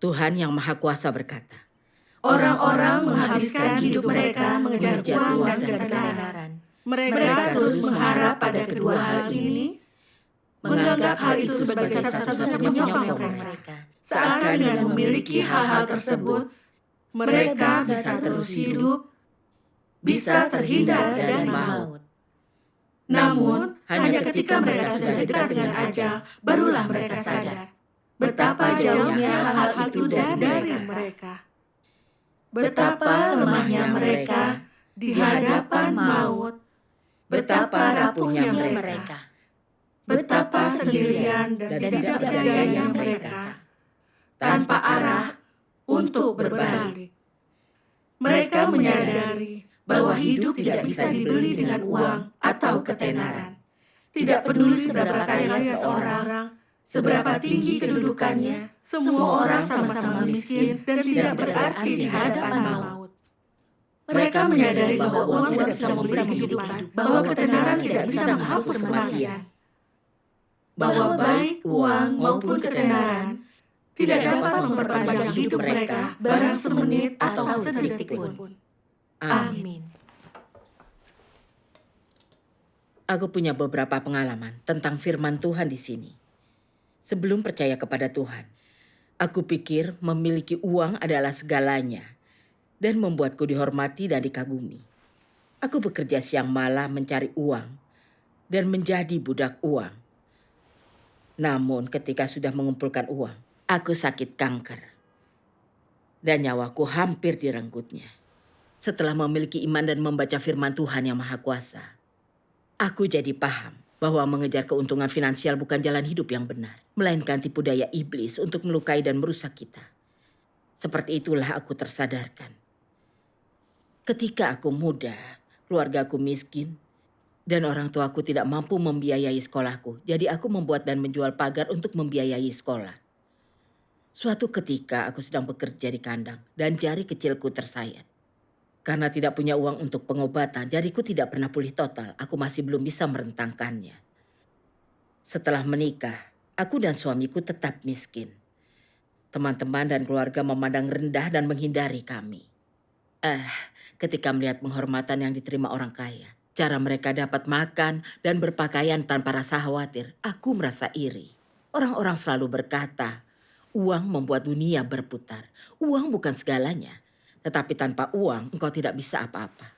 Tuhan Yang Maha Kuasa berkata, Orang-orang menghabiskan hidup mereka mengejar uang dan ketenaran. Mereka terus mengharap pada kedua hal ini, menganggap hal itu sebagai satu-satunya penyokong mereka. Seakan dengan memiliki hal-hal tersebut, mereka bisa terus hidup, bisa terhindar dari maut. Namun, hanya ketika mereka sudah dekat dengan ajal, barulah mereka sadar betapa jauhnya hal itu dari mereka. Betapa lemahnya mereka di hadapan maut, betapa rapuhnya mereka, betapa sendirian dan tidak berdayanya mereka, tanpa arah untuk berbalik. Mereka menyadari bahwa hidup tidak bisa dibeli dengan uang atau ketenaran. Tidak peduli seberapa kaya seseorang, seberapa tinggi kedudukannya, semua orang sama-sama miskin dan tidak berarti di hadapan maut. Mereka menyadari bahwa uang tidak bisa membeli kehidupan, bahwa ketenaran tidak bisa menghapus kematian, bahwa baik uang maupun ketenaran tidak dapat memperpanjang hidup mereka barang semenit atau sedetik pun. Amin. Aku punya beberapa pengalaman tentang firman Tuhan di sini. Sebelum percaya kepada Tuhan, aku pikir memiliki uang adalah segalanya dan membuatku dihormati dan dikagumi. Aku bekerja siang malam mencari uang dan menjadi budak uang. Namun ketika sudah mengumpulkan uang, aku sakit kanker dan nyawaku hampir direnggutnya. Setelah memiliki iman dan membaca firman Tuhan Yang Maha Kuasa, aku jadi paham bahwa mengejar keuntungan finansial bukan jalan hidup yang benar, melainkan tipu daya iblis untuk melukai dan merusak kita. Seperti itulah aku tersadarkan. Ketika aku muda, keluarga aku miskin, dan orang tuaku tidak mampu membiayai sekolahku, jadi aku membuat dan menjual pagar untuk membiayai sekolah. Suatu ketika aku sedang bekerja di kandang dan jari kecilku tersayat. Karena tidak punya uang untuk pengobatan, jariku tidak pernah pulih total. Aku masih belum bisa merentangkannya. Setelah menikah, aku dan suamiku tetap miskin. Teman-teman dan keluarga memandang rendah dan menghindari kami. Ketika melihat penghormatan yang diterima orang kaya, cara mereka dapat makan dan berpakaian tanpa rasa khawatir, aku merasa iri. Orang-orang selalu berkata, uang membuat dunia berputar. Uang bukan segalanya. Tetapi tanpa uang, engkau tidak bisa apa-apa.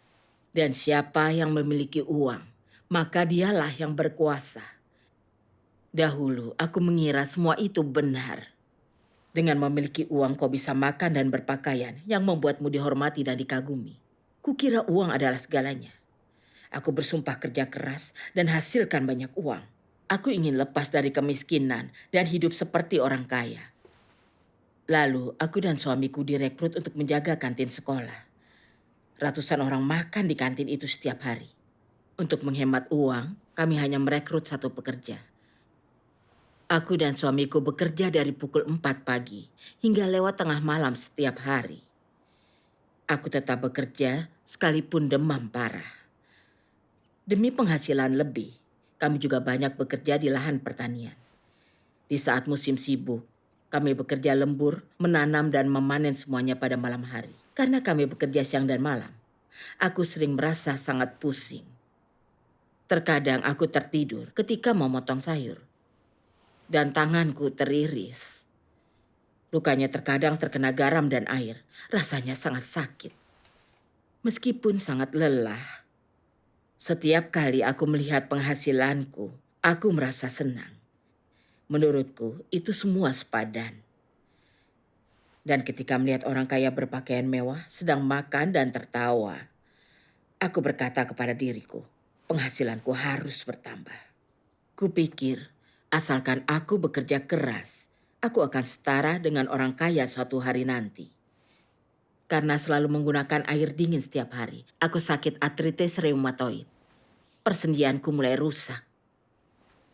Dan siapa yang memiliki uang, maka dialah yang berkuasa. Dahulu, aku mengira semua itu benar. Dengan memiliki uang, kau bisa makan dan berpakaian yang membuatmu dihormati dan dikagumi. Kukira uang adalah segalanya. Aku bersumpah kerja keras dan hasilkan banyak uang. Aku ingin lepas dari kemiskinan dan hidup seperti orang kaya. Lalu, aku dan suamiku direkrut untuk menjaga kantin sekolah. Ratusan orang makan di kantin itu setiap hari. Untuk menghemat uang, kami hanya merekrut satu pekerja. Aku dan suamiku bekerja dari pukul 4 pagi hingga lewat tengah malam setiap hari. Aku tetap bekerja sekalipun demam parah. Demi penghasilan lebih, kami juga banyak bekerja di lahan pertanian. Di saat musim sibuk, kami bekerja lembur, menanam dan memanen semuanya pada malam hari. Karena kami bekerja siang dan malam, aku sering merasa sangat pusing. Terkadang aku tertidur ketika memotong sayur. Dan tanganku teriris. Lukanya terkadang terkena garam dan air. Rasanya sangat sakit. Meskipun sangat lelah, setiap kali aku melihat penghasilanku, aku merasa senang. Menurutku, itu semua sepadan. Dan ketika melihat orang kaya berpakaian mewah, sedang makan dan tertawa, aku berkata kepada diriku, penghasilanku harus bertambah. Kupikir, asalkan aku bekerja keras, aku akan setara dengan orang kaya suatu hari nanti. Karena selalu menggunakan air dingin setiap hari, aku sakit artritis reumatoid. Persendianku mulai rusak.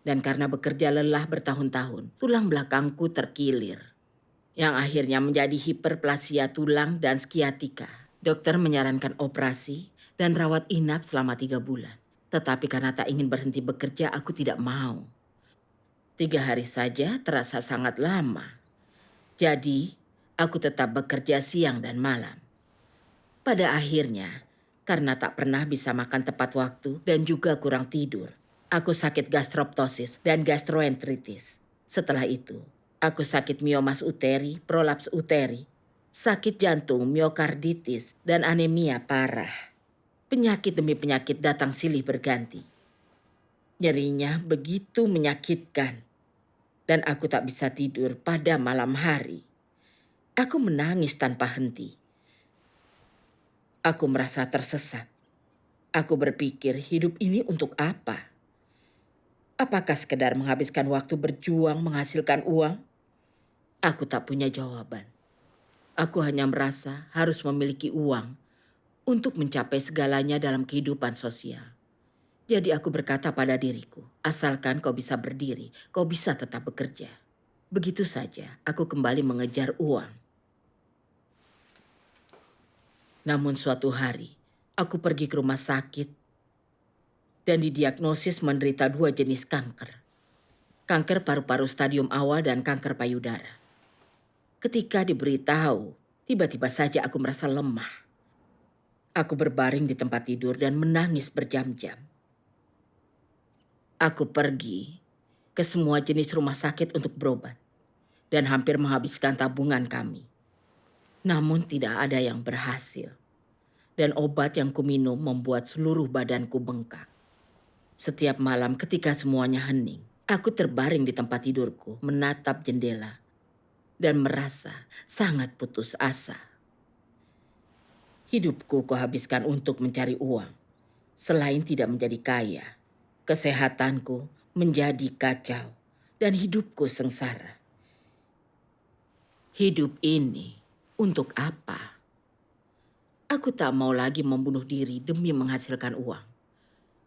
Dan karena bekerja lelah bertahun-tahun, tulang belakangku terkilir. Yang akhirnya menjadi hiperplasia tulang dan skiatika. Dokter menyarankan operasi dan rawat inap selama 3 bulan. Tetapi karena tak ingin berhenti bekerja, aku tidak mau. 3 hari saja terasa sangat lama. Jadi, Aku tetap bekerja siang dan malam. Pada akhirnya, karena tak pernah bisa makan tepat waktu dan juga kurang tidur, aku sakit gastroptosis dan gastroenteritis. Setelah itu, aku sakit miomas uteri, prolaps uteri, sakit jantung, miokarditis, dan anemia parah. Penyakit demi penyakit datang silih berganti. Nyerinya begitu menyakitkan, dan aku tak bisa tidur pada malam hari. Aku menangis tanpa henti. Aku merasa tersesat. Aku berpikir hidup ini untuk apa? Apakah sekedar menghabiskan waktu berjuang menghasilkan uang? Aku tak punya jawaban. Aku hanya merasa harus memiliki uang untuk mencapai segalanya dalam kehidupan sosial. Jadi aku berkata pada diriku, asalkan kau bisa berdiri, kau bisa tetap bekerja. Begitu saja aku kembali mengejar uang. Namun suatu hari, aku pergi ke rumah sakit dan didiagnosis menderita 2 jenis kanker. Kanker paru-paru stadium awal dan kanker payudara. Ketika diberitahu, tiba-tiba saja aku merasa lemah. Aku berbaring di tempat tidur dan menangis berjam-jam. Aku pergi ke semua jenis rumah sakit untuk berobat dan hampir menghabiskan tabungan kami. Namun tidak ada yang berhasil. Dan obat yang kuminum membuat seluruh badanku bengkak. Setiap malam ketika semuanya hening, aku terbaring di tempat tidurku menatap jendela dan merasa sangat putus asa. Hidupku kuhabiskan untuk mencari uang. Selain tidak menjadi kaya, kesehatanku menjadi kacau dan hidupku sengsara. Hidup ini untuk apa? Aku tak mau lagi membunuh diri demi menghasilkan uang.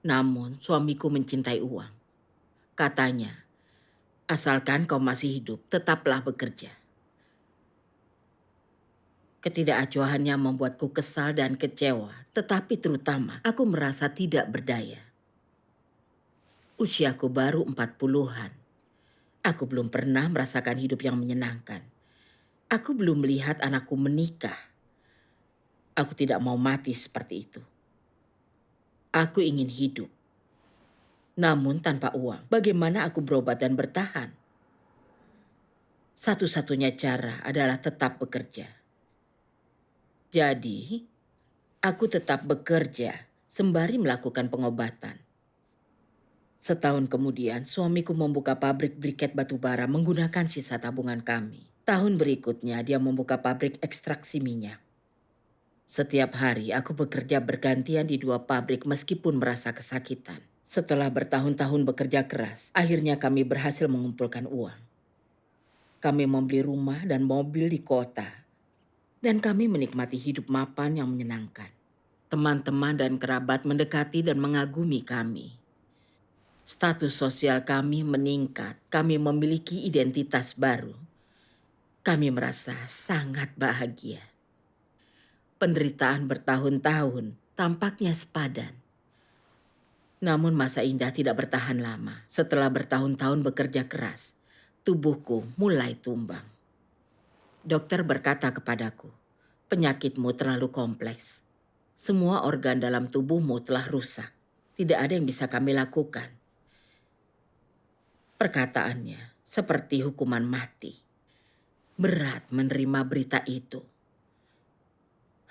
Namun suamiku mencintai uang. Katanya, asalkan kau masih hidup, tetaplah bekerja. Ketidakacuannya membuatku kesal dan kecewa, tetapi terutama aku merasa tidak berdaya. Usiaku baru 40-an. Aku belum pernah merasakan hidup yang menyenangkan. Aku belum melihat anakku menikah. Aku tidak mau mati seperti itu. Aku ingin hidup. Namun tanpa uang, bagaimana aku berobat dan bertahan? Satu-satunya cara adalah tetap bekerja. Jadi, aku tetap bekerja sembari melakukan pengobatan. Setahun kemudian, suamiku membuka pabrik briket batubara menggunakan sisa tabungan kami. Tahun berikutnya, dia membuka pabrik ekstraksi minyak. Setiap hari aku bekerja bergantian di 2 pabrik meskipun merasa kesakitan. Setelah bertahun-tahun bekerja keras, akhirnya kami berhasil mengumpulkan uang. Kami membeli rumah dan mobil di kota. Dan kami menikmati hidup mapan yang menyenangkan. Teman-teman dan kerabat mendekati dan mengagumi kami. Status sosial kami meningkat. Kami memiliki identitas baru. Kami merasa sangat bahagia. Penderitaan bertahun-tahun tampaknya sepadan. Namun masa indah tidak bertahan lama. Setelah bertahun-tahun bekerja keras, tubuhku mulai tumbang. Dokter berkata kepadaku, penyakitmu terlalu kompleks. Semua organ dalam tubuhmu telah rusak. Tidak ada yang bisa kami lakukan. Perkataannya seperti hukuman mati. Berat menerima berita itu.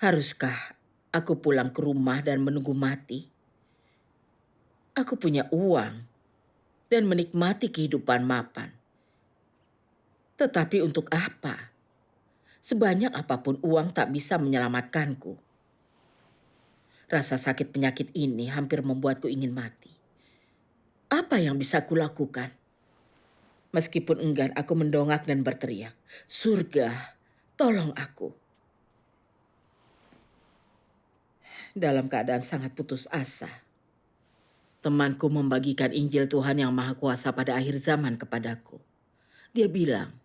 Haruskah aku pulang ke rumah dan menunggu mati? Aku punya uang dan menikmati kehidupan mapan. Tetapi untuk apa? Sebanyak apapun uang tak bisa menyelamatkanku. Rasa sakit penyakit ini hampir membuatku ingin mati. Apa yang bisa kulakukan? Meskipun enggan, aku mendongak dan berteriak, "Surga, tolong aku." Dalam keadaan sangat putus asa, temanku membagikan Injil Tuhan yang Maha Kuasa pada akhir zaman kepadaku. Dia bilang,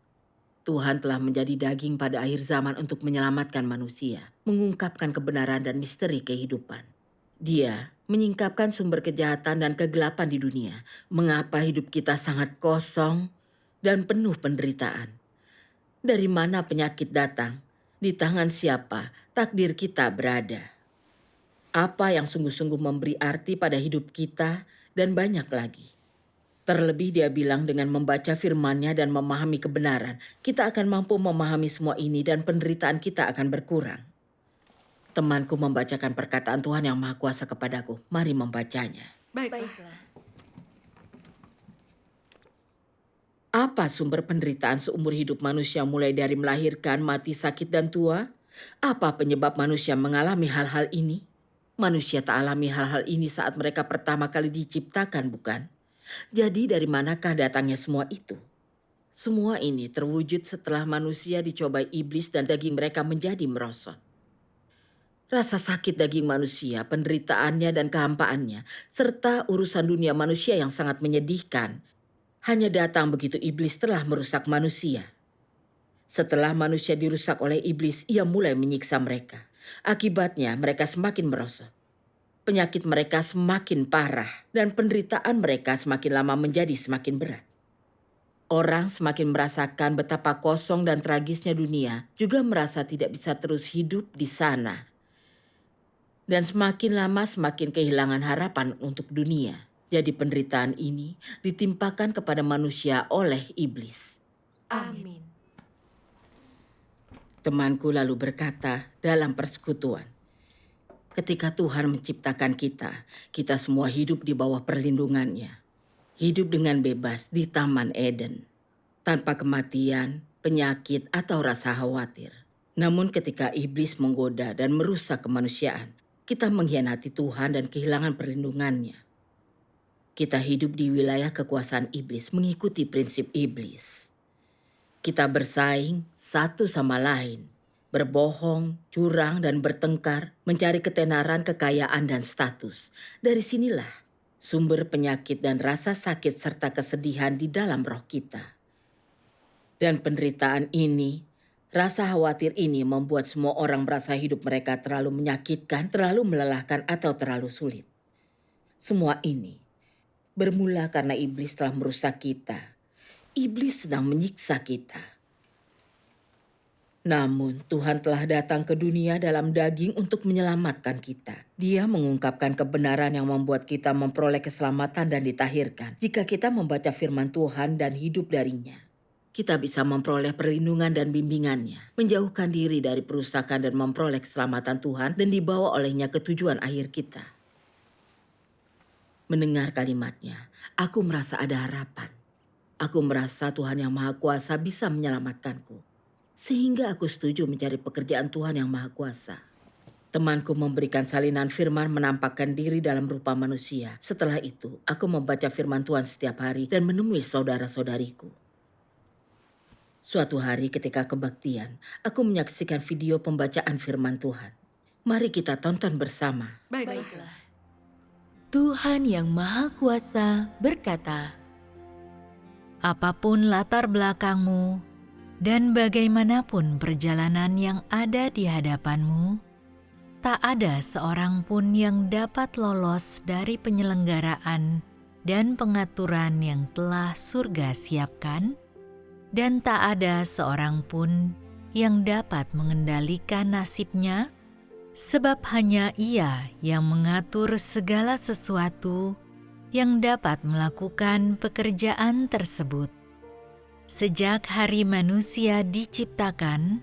Tuhan telah menjadi daging pada akhir zaman untuk menyelamatkan manusia, mengungkapkan kebenaran dan misteri kehidupan. Dia menyingkapkan sumber kejahatan dan kegelapan di dunia. Mengapa hidup kita sangat kosong dan penuh penderitaan? Dari mana penyakit datang? Di tangan siapa takdir kita berada? Apa yang sungguh-sungguh memberi arti pada hidup kita dan banyak lagi. Terlebih dia bilang dengan membaca firman-Nya dan memahami kebenaran, kita akan mampu memahami semua ini dan penderitaan kita akan berkurang. Temanku membacakan perkataan Tuhan yang Maha Kuasa kepadaku. Mari membacanya. Baiklah. Apa sumber penderitaan seumur hidup manusia mulai dari melahirkan, mati, sakit, dan tua? Apa penyebab manusia mengalami hal-hal ini? Manusia tak alami hal-hal ini saat mereka pertama kali diciptakan, bukan? Jadi dari manakah datangnya semua itu? Semua ini terwujud setelah manusia dicobai iblis dan daging mereka menjadi merosot. Rasa sakit daging manusia, penderitaannya dan kehampaannya, serta urusan dunia manusia yang sangat menyedihkan, hanya datang begitu iblis telah merusak manusia. Setelah manusia dirusak oleh iblis, ia mulai menyiksa mereka. Akibatnya mereka semakin merosot. Penyakit mereka semakin parah dan penderitaan mereka semakin lama menjadi semakin berat. Orang semakin merasakan betapa kosong dan tragisnya dunia, juga merasa tidak bisa terus hidup di sana. Dan semakin lama semakin kehilangan harapan untuk dunia. Jadi penderitaan ini ditimpakan kepada manusia oleh iblis. Amin. Temanku lalu berkata dalam persekutuan, ketika Tuhan menciptakan kita, kita semua hidup di bawah perlindungannya. Hidup dengan bebas di Taman Eden, tanpa kematian, penyakit, atau rasa khawatir. Namun ketika iblis menggoda dan merusak kemanusiaan, kita mengkhianati Tuhan dan kehilangan perlindungannya. Kita hidup di wilayah kekuasaan iblis, mengikuti prinsip iblis. Kita bersaing satu sama lain, berbohong, curang, dan bertengkar, mencari ketenaran, kekayaan, dan status. Dari sinilah sumber penyakit dan rasa sakit serta kesedihan di dalam roh kita. Dan penderitaan ini, rasa khawatir ini membuat semua orang merasa hidup mereka terlalu menyakitkan, terlalu melelahkan, atau terlalu sulit. Semua ini bermula karena iblis telah merusak kita. Iblis sedang menyiksa kita. Namun Tuhan telah datang ke dunia dalam daging untuk menyelamatkan kita. Dia mengungkapkan kebenaran yang membuat kita memperoleh keselamatan dan ditahirkan. Jika kita membaca firman Tuhan dan hidup darinya, kita bisa memperoleh perlindungan dan bimbingannya, menjauhkan diri dari perusakan dan memperoleh keselamatan Tuhan dan dibawa olehnya ke tujuan akhir kita. Mendengar kalimatnya, aku merasa ada harapan. Aku merasa Tuhan yang Maha Kuasa bisa menyelamatkanku. Sehingga aku setuju mencari pekerjaan Tuhan yang Maha Kuasa. Temanku memberikan salinan firman menampakkan diri dalam rupa manusia. Setelah itu, aku membaca firman Tuhan setiap hari dan menemui saudara-saudariku. Suatu hari ketika kebaktian, aku menyaksikan video pembacaan firman Tuhan. Mari kita tonton bersama. Baiklah. Tuhan yang Maha Kuasa berkata, apapun latar belakangmu dan bagaimanapun perjalanan yang ada di hadapanmu, tak ada seorang pun yang dapat lolos dari penyelenggaraan dan pengaturan yang telah surga siapkan, dan tak ada seorang pun yang dapat mengendalikan nasibnya, sebab hanya Ia yang mengatur segala sesuatu yang dapat melakukan pekerjaan tersebut. Sejak hari manusia diciptakan,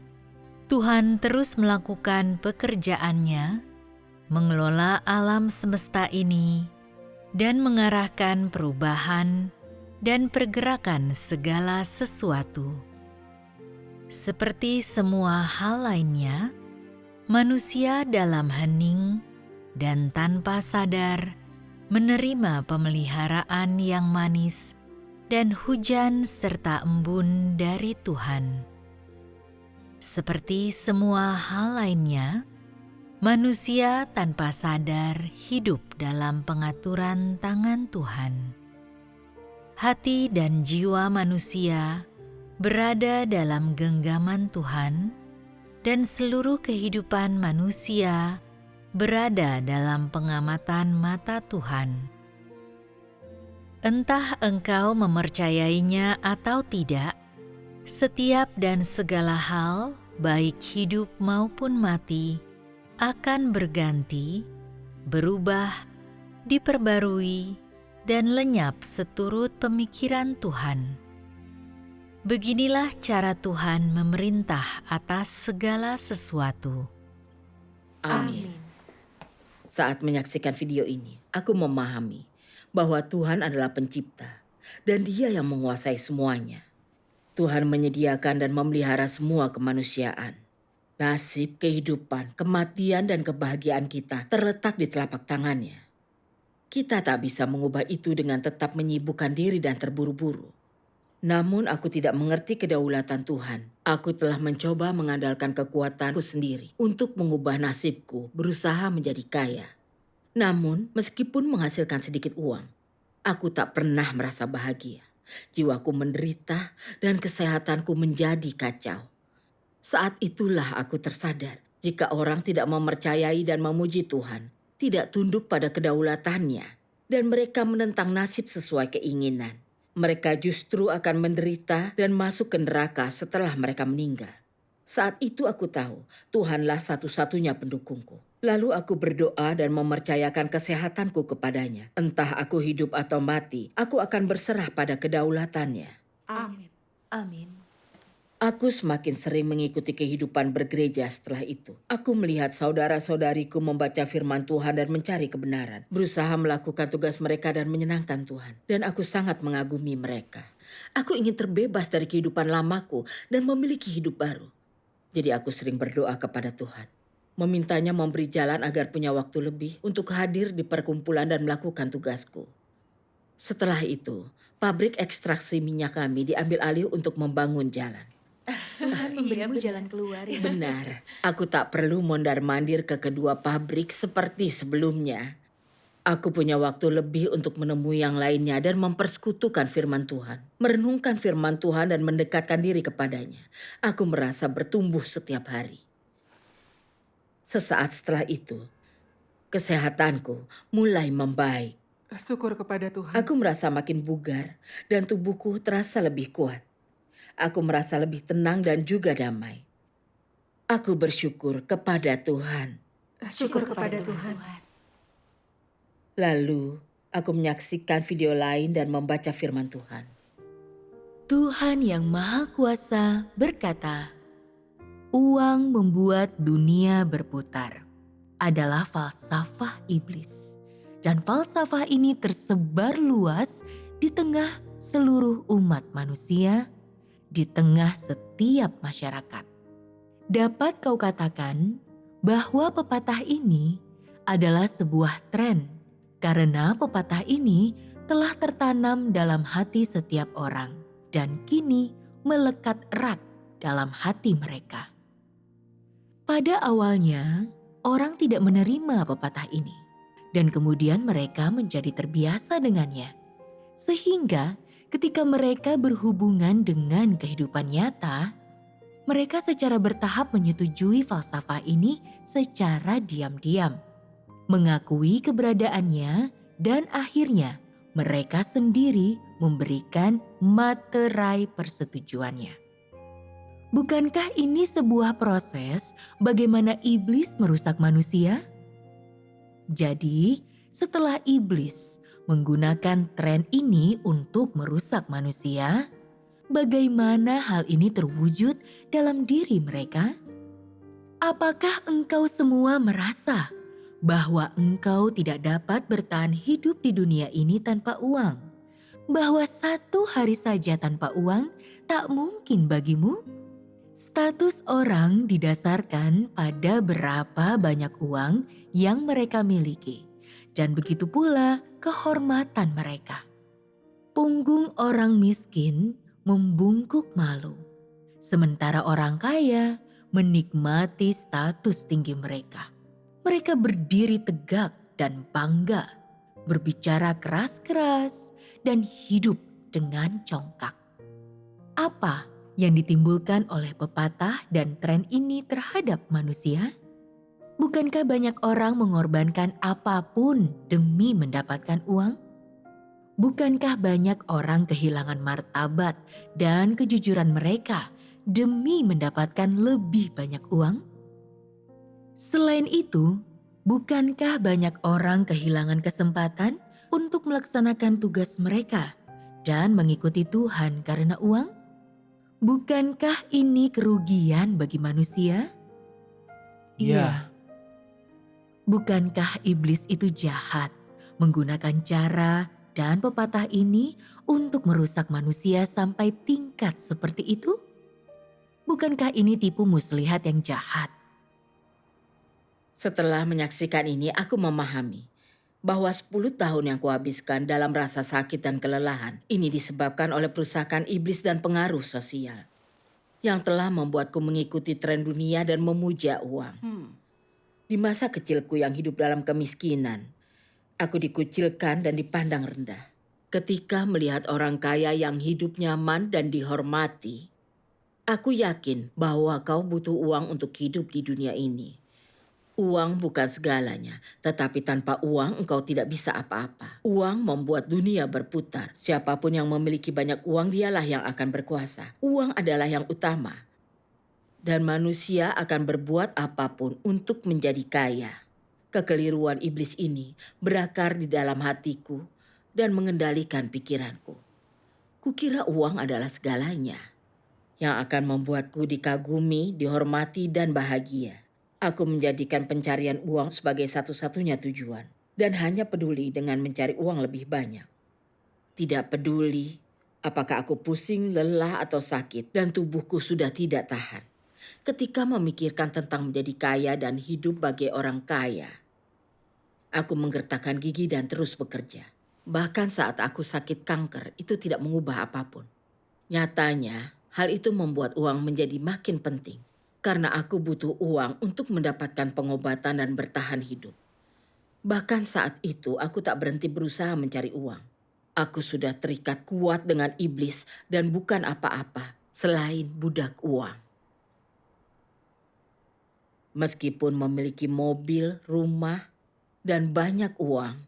Tuhan terus melakukan pekerjaannya, mengelola alam semesta ini, dan mengarahkan perubahan dan pergerakan segala sesuatu. Seperti semua hal lainnya, manusia dalam hening dan tanpa sadar menerima pemeliharaan yang manis dan hujan serta embun dari Tuhan. Seperti semua hal lainnya, manusia tanpa sadar hidup dalam pengaturan tangan Tuhan. Hati dan jiwa manusia berada dalam genggaman Tuhan, dan seluruh kehidupan manusia berada dalam pengamatan mata Tuhan. Entah engkau mempercayainya atau tidak, Setiap dan segala hal, baik hidup maupun mati, akan berganti, berubah, diperbarui, dan lenyap seturut pemikiran Tuhan. Beginilah cara Tuhan memerintah atas segala sesuatu. Amin. Saat menyaksikan video ini, aku memahami bahwa Tuhan adalah pencipta dan Dia yang menguasai semuanya. Tuhan menyediakan dan memelihara semua kemanusiaan. Nasib, kehidupan, kematian, dan kebahagiaan kita terletak di telapak tangannya. Kita tak bisa mengubah itu dengan tetap menyibukkan diri dan terburu-buru. Namun aku tidak mengerti kedaulatan Tuhan. Aku telah mencoba mengandalkan kekuatanku sendiri untuk mengubah nasibku, berusaha menjadi kaya. Namun meskipun menghasilkan sedikit uang, aku tak pernah merasa bahagia. Jiwaku menderita dan kesehatanku menjadi kacau. Saat itulah aku tersadar jika orang tidak mempercayai dan memuji Tuhan, tidak tunduk pada kedaulatannya, dan mereka menentang nasib sesuai keinginan. Mereka justru akan menderita dan masuk ke neraka setelah mereka meninggal. Saat itu aku tahu Tuhanlah satu-satunya pendukungku. Lalu aku berdoa dan mempercayakan kesehatanku kepadanya. Entah aku hidup atau mati, aku akan berserah pada kedaulatannya. Amin. Amin. Aku semakin sering mengikuti kehidupan bergereja setelah itu. Aku melihat saudara-saudariku membaca firman Tuhan dan mencari kebenaran, berusaha melakukan tugas mereka dan menyenangkan Tuhan. Dan aku sangat mengagumi mereka. Aku ingin terbebas dari kehidupan lamaku dan memiliki hidup baru. Jadi aku sering berdoa kepada Tuhan, memintanya memberi jalan agar punya waktu lebih untuk hadir di perkumpulan dan melakukan tugasku. Setelah itu, pabrik ekstraksi minyak kami diambil alih untuk membangun jalan. Tuhan memberimu jalan keluar ya. Benar, aku tak perlu mondar-mandir ke kedua pabrik seperti sebelumnya. Aku punya waktu lebih untuk menemui yang lainnya dan mempersekutukan firman Tuhan. Merenungkan firman Tuhan dan mendekatkan diri kepadanya. Aku merasa bertumbuh setiap hari. Sesaat setelah itu, kesehatanku mulai membaik. Syukur kepada Tuhan. Aku merasa makin bugar dan tubuhku terasa lebih kuat. Aku merasa lebih tenang dan juga damai. Aku bersyukur kepada Tuhan. Syukur kepada Tuhan. Lalu, aku menyaksikan video lain dan membaca firman Tuhan. Tuhan yang Maha Kuasa berkata, "Uang membuat dunia berputar." Adalah falsafah iblis. Dan falsafah ini tersebar luas di tengah seluruh umat manusia, di tengah setiap masyarakat. Dapat kau katakan bahwa pepatah ini adalah sebuah tren, karena pepatah ini telah tertanam dalam hati setiap orang dan kini melekat erat dalam hati mereka. Pada awalnya, orang tidak menerima pepatah ini, dan kemudian mereka menjadi terbiasa dengannya. Sehingga ketika mereka berhubungan dengan kehidupan nyata, mereka secara bertahap menyetujui falsafah ini secara diam-diam, mengakui keberadaannya, dan akhirnya mereka sendiri memberikan materai persetujuannya. Bukankah ini sebuah proses bagaimana iblis merusak manusia? Jadi, setelah iblis menggunakan tren ini untuk merusak manusia, bagaimana hal ini terwujud dalam diri mereka? Apakah engkau semua merasa bahwa engkau tidak dapat bertahan hidup di dunia ini tanpa uang? Bahwa satu hari saja tanpa uang tak mungkin bagimu? Status orang didasarkan pada berapa banyak uang yang mereka miliki, dan begitu pula kehormatan mereka. Punggung orang miskin membungkuk malu, sementara orang kaya menikmati status tinggi mereka. Mereka berdiri tegak dan bangga, berbicara keras-keras, dan hidup dengan congkak. Apa yang ditimbulkan oleh pepatah dan tren ini terhadap manusia? Bukankah banyak orang mengorbankan apapun demi mendapatkan uang? Bukankah banyak orang kehilangan martabat dan kejujuran mereka demi mendapatkan lebih banyak uang? Selain itu, bukankah banyak orang kehilangan kesempatan untuk melaksanakan tugas mereka dan mengikuti Tuhan karena uang? Bukankah ini kerugian bagi manusia? Iya. Bukankah iblis itu jahat, menggunakan cara dan pepatah ini untuk merusak manusia sampai tingkat seperti itu? Bukankah ini tipu muslihat yang jahat? Setelah menyaksikan ini, aku memahami bahwa 10 tahun yang kuhabiskan dalam rasa sakit dan kelelahan ini disebabkan oleh perusakan iblis dan pengaruh sosial yang telah membuatku mengikuti tren dunia dan memuja uang. Di masa kecilku yang hidup dalam kemiskinan, aku dikucilkan dan dipandang rendah. Ketika melihat orang kaya yang hidup nyaman dan dihormati, aku yakin bahwa kau butuh uang untuk hidup di dunia ini. Uang bukan segalanya, tetapi tanpa uang engkau tidak bisa apa-apa. Uang membuat dunia berputar. Siapapun yang memiliki banyak uang dialah yang akan berkuasa. Uang adalah yang utama. Dan manusia akan berbuat apapun untuk menjadi kaya. Kekeliruan iblis ini berakar di dalam hatiku dan mengendalikan pikiranku. Kukira uang adalah segalanya yang akan membuatku dikagumi, dihormati, dan bahagia. Aku menjadikan pencarian uang sebagai satu-satunya tujuan dan hanya peduli dengan mencari uang lebih banyak. Tidak peduli apakah aku pusing, lelah, atau sakit dan tubuhku sudah tidak tahan. Ketika memikirkan tentang menjadi kaya dan hidup bagi orang kaya, aku menggertakkan gigi dan terus bekerja. Bahkan saat aku sakit kanker, itu tidak mengubah apapun. Nyatanya, hal itu membuat uang menjadi makin penting. Karena aku butuh uang untuk mendapatkan pengobatan dan bertahan hidup. Bahkan saat itu aku tak berhenti berusaha mencari uang. Aku sudah terikat kuat dengan iblis dan bukan apa-apa selain budak uang. Meskipun memiliki mobil, rumah, dan banyak uang,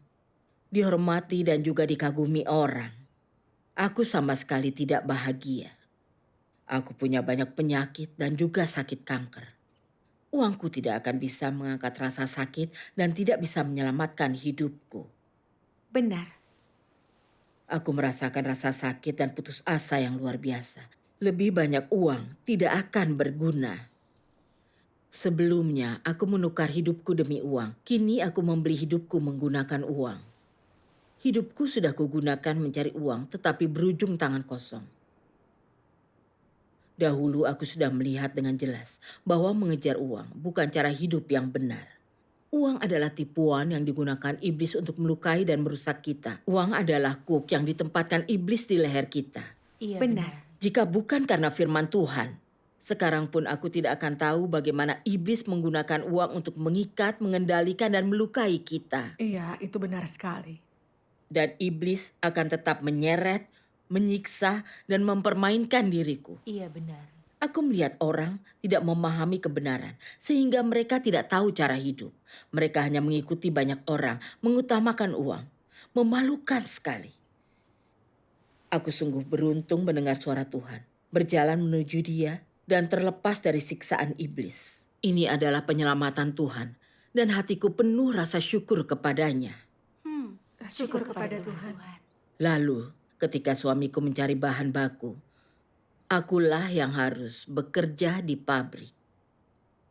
dihormati dan juga dikagumi orang, aku sama sekali tidak bahagia. Aku punya banyak penyakit dan juga sakit kanker. Uangku tidak akan bisa mengangkat rasa sakit dan tidak bisa menyelamatkan hidupku. Benar. Aku merasakan rasa sakit dan putus asa yang luar biasa. Lebih banyak uang tidak akan berguna. Sebelumnya aku menukar hidupku demi uang. Kini aku membeli hidupku menggunakan uang. Hidupku sudah kugunakan mencari uang tetapi berujung tangan kosong. Dahulu aku sudah melihat dengan jelas bahwa mengejar uang bukan cara hidup yang benar. Uang adalah tipuan yang digunakan iblis untuk melukai dan merusak kita. Uang adalah kuk yang ditempatkan iblis di leher kita. Iya, Benar. Jika bukan karena firman Tuhan, sekarang pun aku tidak akan tahu bagaimana iblis menggunakan uang untuk mengikat, mengendalikan, dan melukai kita. Iya, itu benar sekali. Dan iblis akan tetap menyeret, menyiksa, dan mempermainkan diriku. Iya benar. Aku melihat orang tidak memahami kebenaran sehingga mereka tidak tahu cara hidup. Mereka hanya mengikuti banyak orang, mengutamakan uang. Memalukan sekali. Aku sungguh beruntung mendengar suara Tuhan, berjalan menuju Dia, dan terlepas dari siksaan iblis. Ini adalah penyelamatan Tuhan, dan hatiku penuh rasa syukur kepadanya. Syukur kepada Tuhan. Lalu, ketika suamiku mencari bahan baku, akulah yang harus bekerja di pabrik.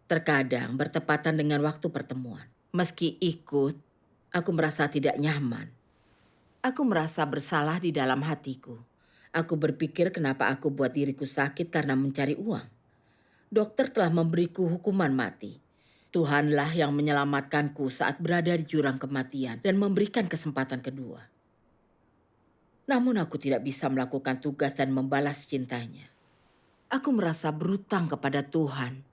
Terkadang bertepatan dengan waktu pertemuan. Meski ikut, aku merasa tidak nyaman. Aku merasa bersalah di dalam hatiku. Aku berpikir kenapa aku buat diriku sakit karena mencari uang. Dokter telah memberiku hukuman mati. Tuhanlah yang menyelamatkanku saat berada di jurang kematian dan memberikan kesempatan kedua. Namun aku tidak bisa melakukan tugas dan membalas cintanya. Aku merasa berutang kepada Tuhan.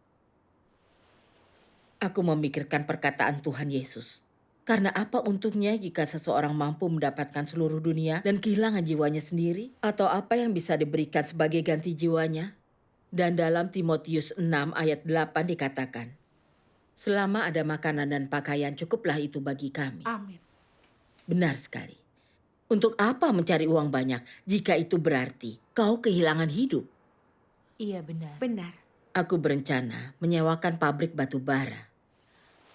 Aku memikirkan perkataan Tuhan Yesus. Karena apa untungnya jika seseorang mampu mendapatkan seluruh dunia dan kehilangan jiwanya sendiri? Atau apa yang bisa diberikan sebagai ganti jiwanya? Dan dalam Timotius 6 ayat 8 dikatakan, selama ada makanan dan pakaian cukuplah itu bagi kami. Amin. Benar sekali. Untuk apa mencari uang banyak jika itu berarti kau kehilangan hidup? Iya benar. Benar. Aku berencana menyewakan pabrik batu bara.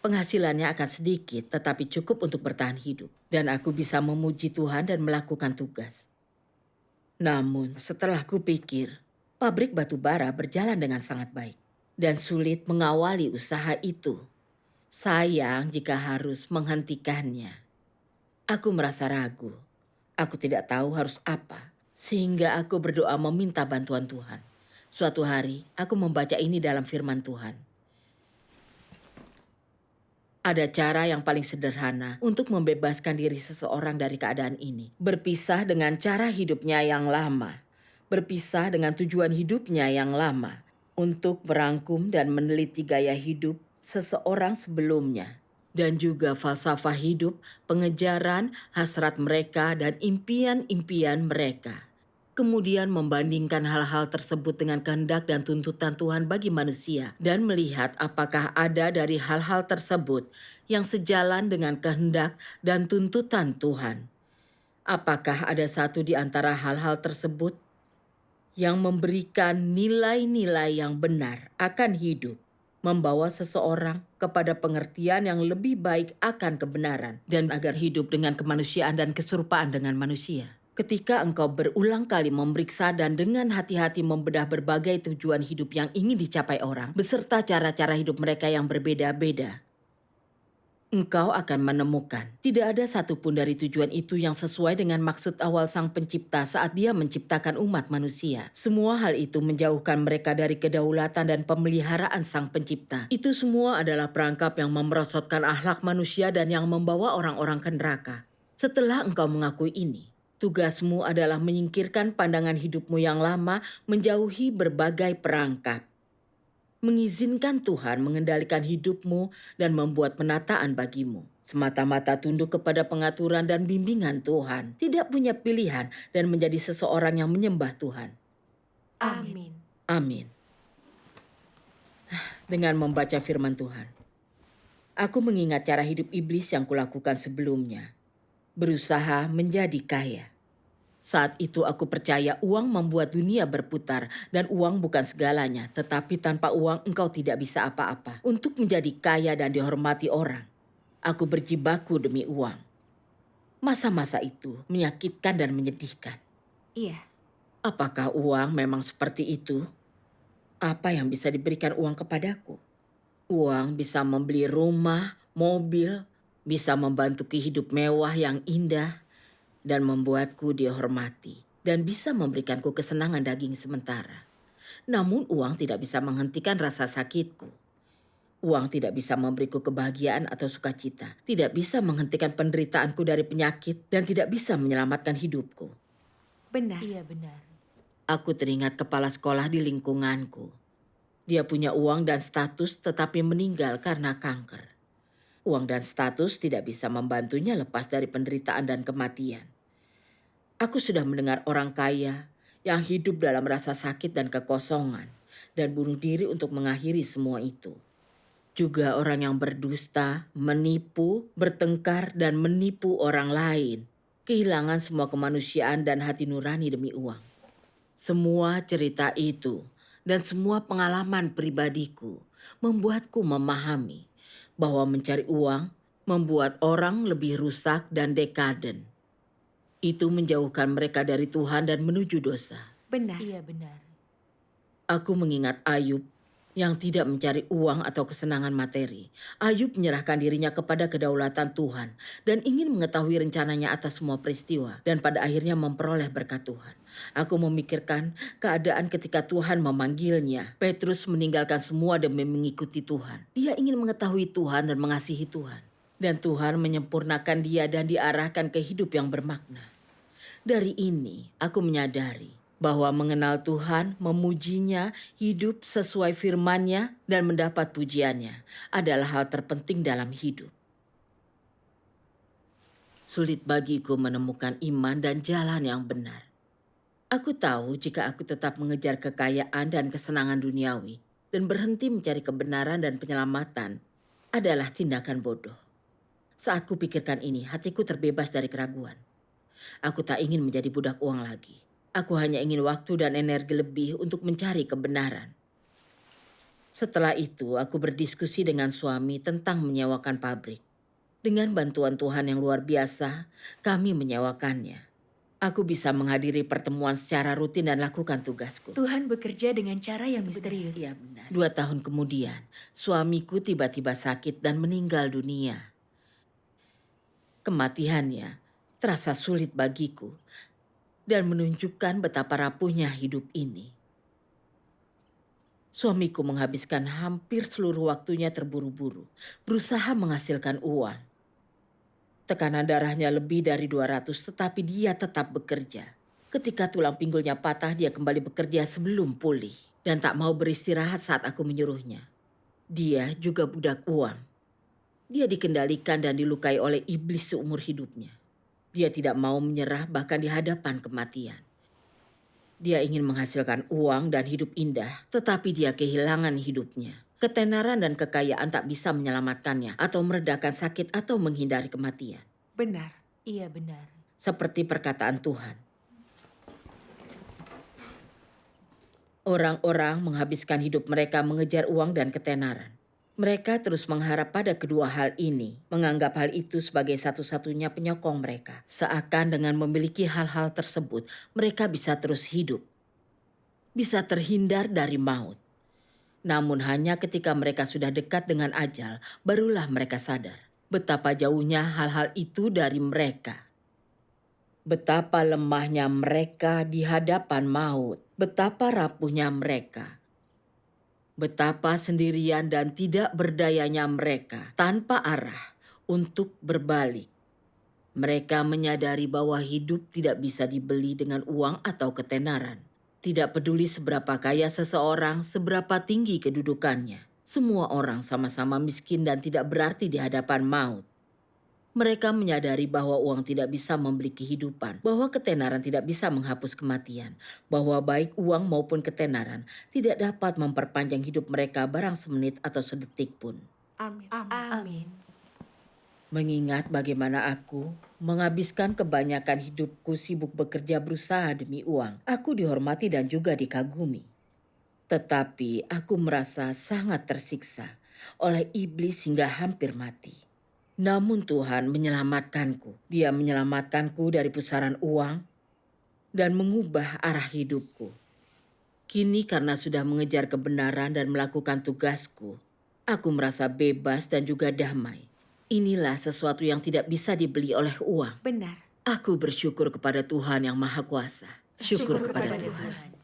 Penghasilannya akan sedikit tetapi cukup untuk bertahan hidup. Dan aku bisa memuji Tuhan dan melakukan tugas. Namun setelah kupikir, pabrik batu bara berjalan dengan sangat baik. Dan sulit mengawali usaha itu. Sayang jika harus menghentikannya. Aku merasa ragu. Aku tidak tahu harus apa. Sehingga aku berdoa meminta bantuan Tuhan. Suatu hari aku membaca ini dalam firman Tuhan. Ada cara yang paling sederhana untuk membebaskan diri seseorang dari keadaan ini. Berpisah dengan cara hidupnya yang lama. Berpisah dengan tujuan hidupnya yang lama. Untuk merangkum dan meneliti gaya hidup seseorang sebelumnya. Dan juga falsafah hidup, pengejaran, hasrat mereka, dan impian-impian mereka. Kemudian membandingkan hal-hal tersebut dengan kehendak dan tuntutan Tuhan bagi manusia. Dan melihat apakah ada dari hal-hal tersebut yang sejalan dengan kehendak dan tuntutan Tuhan. Apakah ada satu di antara hal-hal tersebut yang memberikan nilai-nilai yang benar akan hidup. Membawa seseorang kepada pengertian yang lebih baik akan kebenaran dan agar hidup dengan kemanusiaan dan keserupaan dengan manusia. Ketika engkau berulang kali memeriksa dan dengan hati-hati membedah berbagai tujuan hidup yang ingin dicapai orang, beserta cara-cara hidup mereka yang berbeda-beda, engkau akan menemukan tidak ada satupun dari tujuan itu yang sesuai dengan maksud awal Sang Pencipta saat Dia menciptakan umat manusia. Semua hal itu menjauhkan mereka dari kedaulatan dan pemeliharaan Sang Pencipta. Itu semua adalah perangkap yang memerosotkan akhlak manusia dan yang membawa orang-orang ke neraka. Setelah engkau mengakui ini, tugasmu adalah menyingkirkan pandangan hidupmu yang lama, menjauhi berbagai perangkap. Mengizinkan Tuhan mengendalikan hidupmu dan membuat penataan bagimu. Semata-mata tunduk kepada pengaturan dan bimbingan Tuhan. Tidak punya pilihan dan menjadi seseorang yang menyembah Tuhan. Amin. Amin. Dengan membaca firman Tuhan, aku mengingat cara hidup iblis yang kulakukan sebelumnya. Berusaha menjadi kaya. Saat itu aku percaya uang membuat dunia berputar dan uang bukan segalanya, tetapi tanpa uang engkau tidak bisa apa-apa. Untuk menjadi kaya dan dihormati orang, aku berjibaku demi uang. Masa-masa itu menyakitkan dan menyedihkan. Iya. Apakah uang memang seperti itu? Apa yang bisa diberikan uang kepadaku? Uang bisa membeli rumah, mobil, bisa membantu hidup mewah yang indah, dan membuatku dihormati, dan bisa memberikanku kesenangan daging sementara. Namun uang tidak bisa menghentikan rasa sakitku. Uang tidak bisa memberiku kebahagiaan atau sukacita, tidak bisa menghentikan penderitaanku dari penyakit, dan tidak bisa menyelamatkan hidupku. Benar. Iya benar. Aku teringat kepala sekolah di lingkunganku. Dia punya uang dan status tetapi meninggal karena kanker. Uang dan status tidak bisa membantunya lepas dari penderitaan dan kematian. Aku sudah mendengar orang kaya yang hidup dalam rasa sakit dan kekosongan dan bunuh diri untuk mengakhiri semua itu. Juga orang yang berdusta, menipu, bertengkar, dan menipu orang lain. Kehilangan semua kemanusiaan dan hati nurani demi uang. Semua cerita itu dan semua pengalaman pribadiku membuatku memahami bahwa mencari uang membuat orang lebih rusak dan dekaden. Itu menjauhkan mereka dari Tuhan dan menuju dosa. Benar. Iya benar. Aku mengingat Ayub yang tidak mencari uang atau kesenangan materi. Ayub menyerahkan dirinya kepada kedaulatan Tuhan dan ingin mengetahui rencananya atas semua peristiwa dan pada akhirnya memperoleh berkat Tuhan. Aku memikirkan keadaan ketika Tuhan memanggilnya. Petrus meninggalkan semua demi mengikuti Tuhan. Dia ingin mengetahui Tuhan dan mengasihi Tuhan. Dan Tuhan menyempurnakan dia dan diarahkan ke hidup yang bermakna. Dari ini aku menyadari bahwa mengenal Tuhan, memujinya, hidup sesuai firman-Nya, dan mendapat pujiannya adalah hal terpenting dalam hidup. Sulit bagiku menemukan iman dan jalan yang benar. Aku tahu jika aku tetap mengejar kekayaan dan kesenangan duniawi dan berhenti mencari kebenaran dan penyelamatan adalah tindakan bodoh. Saat kupikirkan ini, hatiku terbebas dari keraguan. Aku tak ingin menjadi budak uang lagi. Aku hanya ingin waktu dan energi lebih untuk mencari kebenaran. Setelah itu, aku berdiskusi dengan suami tentang menyewakan pabrik. Dengan bantuan Tuhan yang luar biasa, kami menyewakannya. Aku bisa menghadiri pertemuan secara rutin dan lakukan tugasku. Tuhan bekerja dengan cara yang misterius. Iya benar. 2 tahun kemudian, suamiku tiba-tiba sakit dan meninggal dunia. Kematiannya terasa sulit bagiku dan menunjukkan betapa rapuhnya hidup ini. Suamiku menghabiskan hampir seluruh waktunya terburu-buru, berusaha menghasilkan uang. Tekanan darahnya lebih dari 200, tetapi dia tetap bekerja. Ketika tulang pinggulnya patah, dia kembali bekerja sebelum pulih dan tak mau beristirahat saat aku menyuruhnya. Dia juga budak uang. Dia dikendalikan dan dilukai oleh iblis seumur hidupnya. Dia tidak mau menyerah bahkan di hadapan kematian. Dia ingin menghasilkan uang dan hidup indah, tetapi dia kehilangan hidupnya. Ketenaran dan kekayaan tak bisa menyelamatkannya atau meredakan sakit atau menghindari kematian. Benar. Iya benar. Seperti perkataan Tuhan. Orang-orang menghabiskan hidup mereka mengejar uang dan ketenaran. Mereka terus mengharap pada kedua hal ini, menganggap hal itu sebagai satu-satunya penyokong mereka. Seakan dengan memiliki hal-hal tersebut, mereka bisa terus hidup. Bisa terhindar dari maut. Namun hanya ketika mereka sudah dekat dengan ajal, barulah mereka sadar betapa jauhnya hal-hal itu dari mereka. Betapa lemahnya mereka di hadapan maut, betapa rapuhnya mereka. Betapa sendirian dan tidak berdayanya mereka tanpa arah untuk berbalik. Mereka menyadari bahwa hidup tidak bisa dibeli dengan uang atau ketenaran. Tidak peduli seberapa kaya seseorang, seberapa tinggi kedudukannya. Semua orang sama-sama miskin dan tidak berarti di hadapan maut. Mereka menyadari bahwa uang tidak bisa membeli kehidupan, bahwa ketenaran tidak bisa menghapus kematian, bahwa baik uang maupun ketenaran tidak dapat memperpanjang hidup mereka barang semenit atau sedetik pun. Amin. Amin. Mengingat bagaimana aku menghabiskan kebanyakan hidupku sibuk bekerja berusaha demi uang, aku dihormati dan juga dikagumi. Tetapi aku merasa sangat tersiksa oleh iblis hingga hampir mati. Namun Tuhan menyelamatkanku. Dia menyelamatkanku dari pusaran uang dan mengubah arah hidupku. Kini karena sudah mengejar kebenaran dan melakukan tugasku, aku merasa bebas dan juga damai. Inilah sesuatu yang tidak bisa dibeli oleh uang. Benar. Aku bersyukur kepada Tuhan yang Maha Kuasa. Syukur kepada Tuhan.